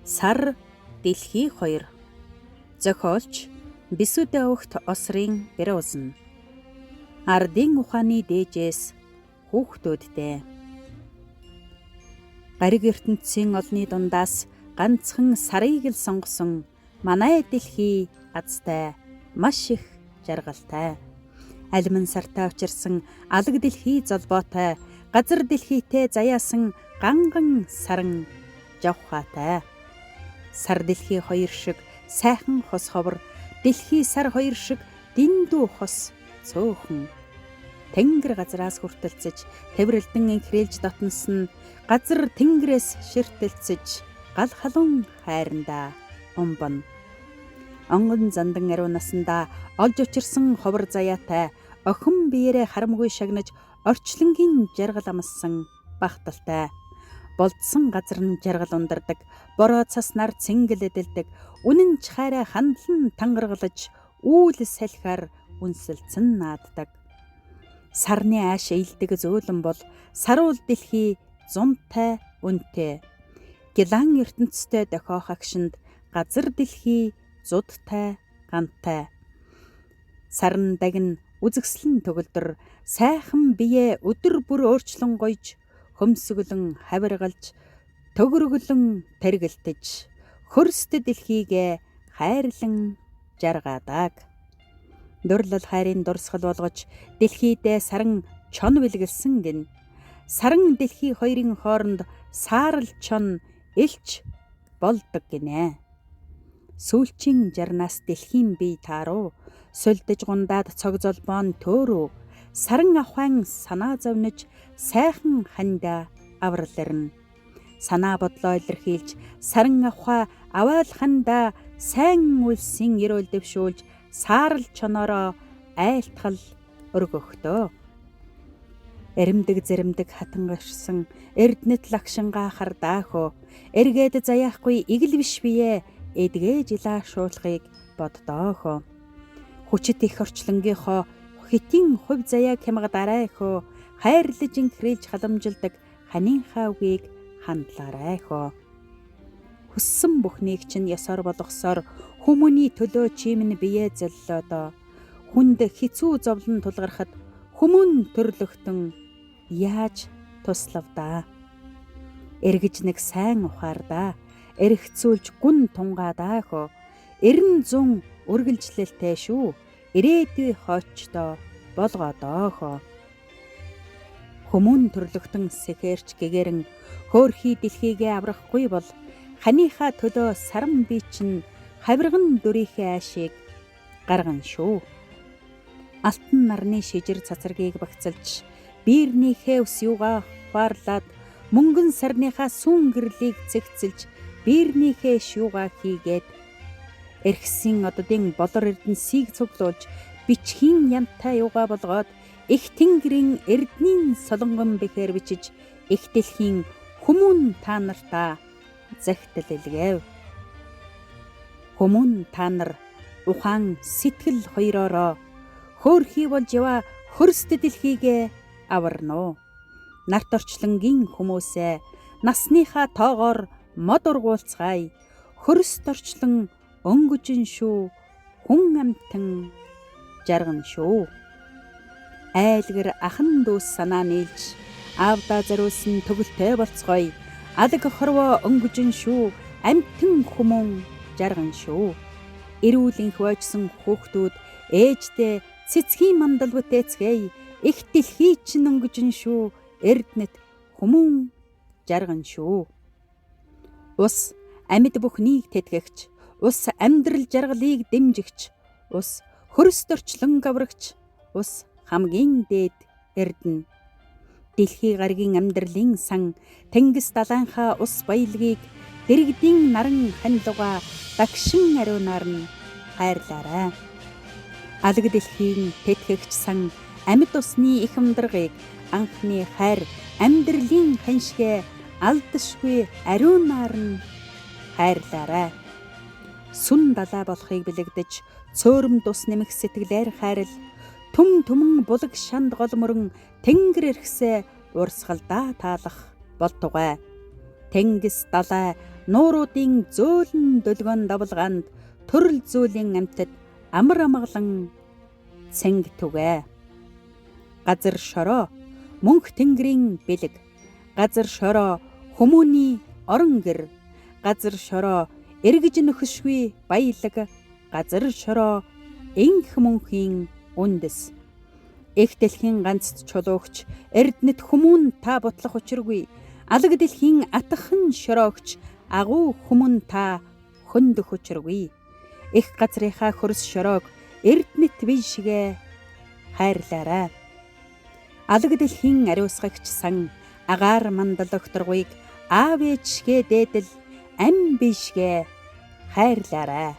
Сар дэлхий 2. Зохиолч Бисүдэ огт Осрын Берозн. Ардын ухааны дээжээс хүүхдүүдтэй. Гариг ертөнцийн олны дундаас ганцхан сарыг л сонгосон манай дэлхий азтай маш их жаргалтай. Алиман сартай учирсан алаг дэлхий золбоотой, газар дэлхийтэй заяасан ганган саран жавхаатай. Сар дэлхий 2 шиг сайхан хос ховор, дэлхий сар 2 шиг дэндүү хос цөөхөн. Тэнгэр газраас хүртэлцэж, тэврэлдэн инхрээлж дотносон газар тэнгэрээс ширтэлцэж, гал халуун хайрандаа умбан. Онгон зандан ариун насандаа олж учирсан ховор заяатай, охин биеэрээ харамгүй шагнаж, орчлонгийн жаргал амссан багталтай. Болдсон газар нь жаргал ундардаг, бороо цаснаар цэнгэл эдэлдэг, үнэн чхаараа хандлан тангаргалж, үүл салхиар үнсэлцэн нааддаг. Сарны ааш эйлдэг зөөлөн бол саруул дэлхий зунтай үнтэй. Гилан ертөнцтэй дохиох агшинд газар дэлхий зудтай гантай. Сарн дагн үзэгслэн төгөлдөр, сайхан бие өдөр бүр өөрчлөн гойж, хөмсгөлөн хавиргалж, төгөргөлөн тэргэлтэж, хөрст дэлхийгээ хайрлан жаргаадаг. Дурлал хайрын дурсгал болгож, дэлхийдээ саран чон бэлгэлсэн гин. Саран дэлхий 2-ын хооронд саарл чон элч болдог гинэ. Сүүлчийн жарнаас дэлхийн бие тааруу, сулдж гундаад цог золбоон төөрөө, саран ахуайн санаа зовниж, сайхан хандаа авралэрнэ. Санаа бодлоо илэрхийлж, саран ахуй аваал хандаа сайн үлсийн эрүүл дэвшүүлж, саарл чоноороо айлтгал өргөхтөө. Эремдэг зэрэмдэг хатангашсан эрдэнэт лагшингаа хардаахөө, эргээд заяахгүй игэл биш бие эдгээ жилаа шуулахыг боддоохоо. Хүчит их орчлонгийнхоо хитин хувь заяаг хямгадарайхөө, хайрлаж инхрээлж халамжилдаг ханийнхаа үгийг хандлаарайхөө. Хүссэн бүхнийг чинь ёсоор болгосоор, хүмүүний төлөө чимэн бие золлоодоо, хүнд хэцүү зовлон тулгархад хүмүүн төрлөختөн яаж туславдаа. Эргэж нэг сайн ухаардаа, эргцүүлж гүн тунгаадаахөө, 90 үргэлжлэлтэй шүү, ирээдүй хоочдоо болгоодоохоо. Хүмүүн төрлөختөн сэхэрч гэгэрэн, хөөрхий дэлхийгээ аврахгүй бол, ханийхаа төлөө саран би чинь хавирган дүрийнхээ аашийг гарган шүү. Алтан нарны шижир цацаргийг багцалж, биернийхээ ус юугаа хуваарлаад, мөнгөн сарныхаа сүүн гэрлийг цэгцэлж, биернийхээ шүүгаа хийгээд, эрхсийн оддын болор эрдэнсийг цуглуулж, бичхийн янтай юугаа болгоод, их тэнгэрийн эрднийн солонгон бэхээр бичиж, их дэлхийн хүмүүн та нартаа захидал илгээв. Хүмүүн та нар ухаан сэтгэл хоёроороо, хөөрхий болж яваа хөрст дэлхийгээ аварно. Нарт орчлонгийн хүмүүсээ насныхаа тоогоор мод ургуулцгаая, хөрст орчлон өнгөжин шүү, хүн амтан жарган шүү. Айлгэр ахан дүүс санаа нийлж, аавдаа зариулсан төгөлтэй болцгоё, алаг хорвоо өнгөжин шүү, амтан хүмүүн жарган шүү. Эрүүл инх бойжсон хүүхдүүд ээждээ цэцгийн мандал бүтээцгээе, их дэлхий чинь өнгөжин шүү, эрдэнэт хүмүүн жарган шүү. Ус амьд бүхнийг тэтгэгч, ус амьдрал жаргалыг дэмжигч, ус хөрст орчлон аврагч, ус хамгийн дээд эрдэнэ. Дэлхий гаригийн амьдралын сан, тэнгис далайнхаа ус баялагийг, дэрэгдийн наран ханилугаа дагшин ариунаар нь хайрлаарай. Алаг дэлхийн тэтгэгч сан, амьд усны их амдаргыг, анхны хайр амьдралын ханшгээ алдашгүй ариунаар нь хайрлаарай. Сүн далай болохыг бэлэгдэж, цөөрөмд ус нэмэх сэтгэлээр хайрл, түмэн булаг шанд гол мөрөн тэнгэр эрхсээ урсгалдаа таалах болтугай. Тэнгис далай нууруудын зөөлөн дөлгөөн давалгаанд төрөл зүйлийн амьтад амар амгалан цэнг түгэ. Газар шороо мөнх тэнгэрийн бэлэг. Газар шороо хүмүүний орон гэр. Газар шороо эргэж нөхөшгүй баялаг. Газар шороо энх мөнхийн үндэс. Их дэлхийн ганц чулуугч эрдэнэт хүмүүн та бутлах учиргүй. Алаг дэлхийн атхан шороогч агуу хүмүүн та хөндөх учиргүй. Их газрынхаа хөрс шороог эрдэнэт бие шигэ хайрлаарай. Алаг дэлхийн ариусгагч сан агаар мандал өгтөргүйг аав ээжгээ дээдэл ам бишгэ хайрлаарай.